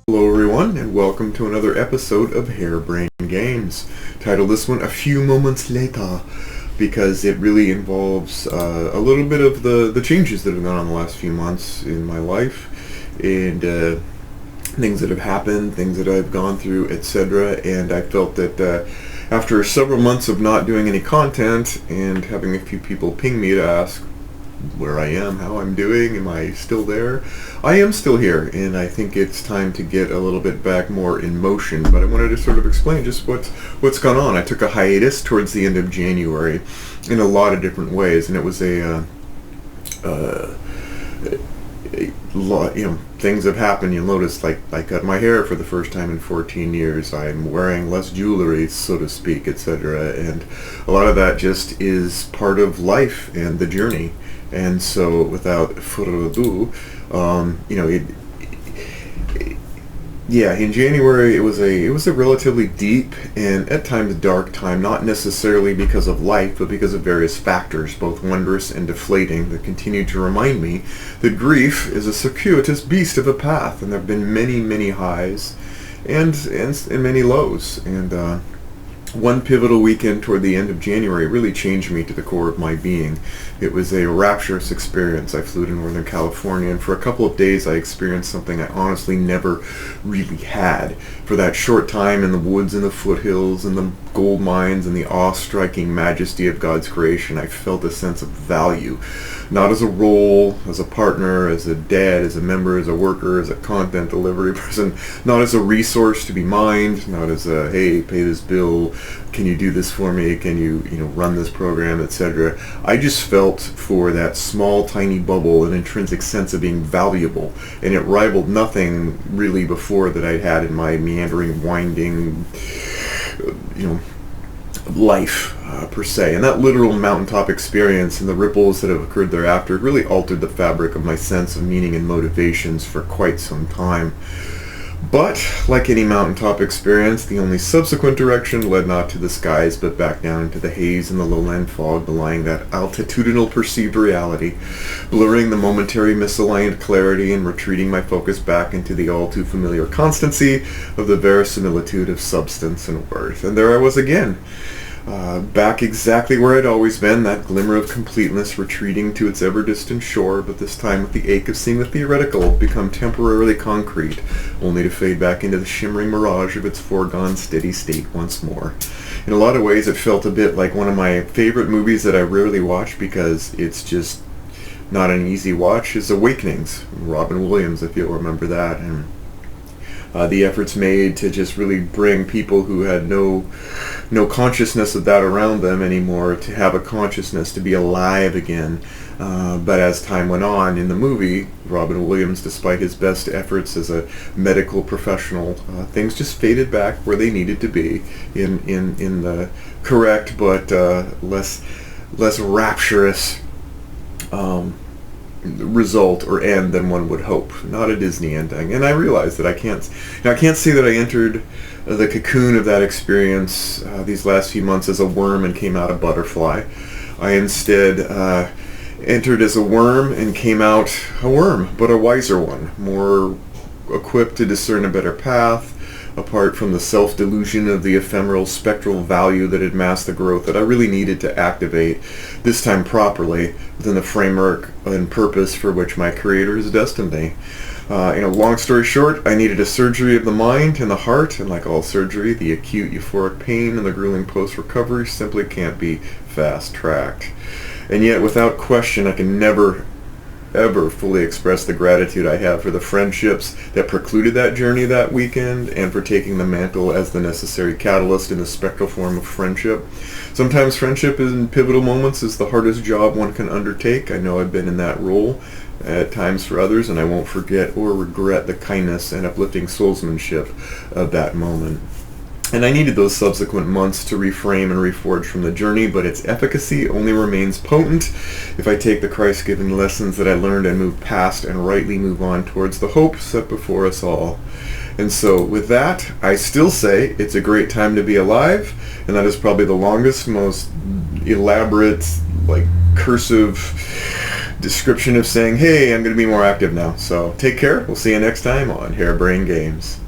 Hello everyone, and welcome to another episode of Harebrained Games. Title this one, A Few Moments Later, because it really involves a little bit of the changes that have gone on the last few months in my life, and things that have happened, things that I've gone through, etc. And I felt that after several months of not doing any content, and having a few people ping me to ask where I am, how I'm doing, am I still there? I am still here, and I think it's time to get a little bit back more in motion, but I wanted to sort of explain just what's gone on. I took a hiatus towards the end of January in a lot of different ways, and it was a lot, things have happened. You'll notice, like, I cut my hair for the first time in 14 years. I'm wearing less jewelry, so to speak, etc. And a lot of that just is part of life and the journey. And so, without further ado, in January it was a relatively deep and at times dark time, not necessarily because of life, but because of various factors, both wondrous and deflating, that continue to remind me that grief is a circuitous beast of a path, and there have been many, many highs and many lows. And one pivotal weekend toward the end of January really changed me to the core of my being. It was a rapturous experience. I flew to Northern California, and for a couple of days I experienced something I honestly never really had. For that short time in the woods and the foothills and the gold mines and the awe-striking majesty of God's creation, I felt a sense of value. Not as a role, as a partner, as a dad, as a member, as a worker, as a content delivery person, not as a resource to be mined, not as a, hey, pay this bill, can you do this for me, can you run this program, etc. I just felt for that small, tiny bubble an intrinsic sense of being valuable, and it rivaled nothing really before that I'd had in my meandering, winding, life per se. And that literal mountaintop experience and the ripples that have occurred thereafter really altered the fabric of my sense of meaning and motivations for quite some time. But, like any mountaintop experience, the only subsequent direction led not to the skies, but back down into the haze and the lowland fog belying that altitudinal perceived reality, blurring the momentary misaligned clarity and retreating my focus back into the all-too-familiar constancy of the verisimilitude of substance and worth. And there I was again, back exactly where I'd always been, that glimmer of completeness retreating to its ever-distant shore, but this time with the ache of seeing the theoretical become temporarily concrete, only to fade back into the shimmering mirage of its foregone steady state once more. In a lot of ways, it felt a bit like one of my favorite movies that I rarely watch because it's just not an easy watch, is Awakenings, Robin Williams, if you'll remember that, and the efforts made to just really bring people who had no consciousness of that around them anymore to have a consciousness, to be alive again. But as time went on in the movie, Robin Williams, despite his best efforts as a medical professional, things just faded back where they needed to be in the correct but less rapturous result or end than one would hope. Not a Disney ending. And I realized that I can't say that I entered the cocoon of that experience these last few months as a worm and came out a butterfly. I instead entered as a worm and came out a worm, but a wiser one, more equipped to discern a better path, apart from the self-delusion of the ephemeral spectral value that had masked the growth that I really needed to activate, this time properly, within the framework and purpose for which my Creator has destined me. Long story short, I needed a surgery of the mind and the heart, and like all surgery, the acute euphoric pain and the grueling post-recovery simply can't be fast-tracked. And yet, without question, I can never ever fully express the gratitude I have for the friendships that precluded that journey that weekend, and for taking the mantle as the necessary catalyst in the spectral form of friendship. Sometimes friendship in pivotal moments is the hardest job one can undertake. I know I've been in that role at times for others, and I won't forget or regret the kindness and uplifting soulsmanship of that moment. And I needed those subsequent months to reframe and reforge from the journey, but its efficacy only remains potent if I take the Christ-given lessons that I learned and move past and rightly move on towards the hope set before us all. And so with that, I still say it's a great time to be alive, and that is probably the longest, most elaborate, cursive description of saying, hey, I'm going to be more active now. So take care. We'll see you next time on Harebrained Games.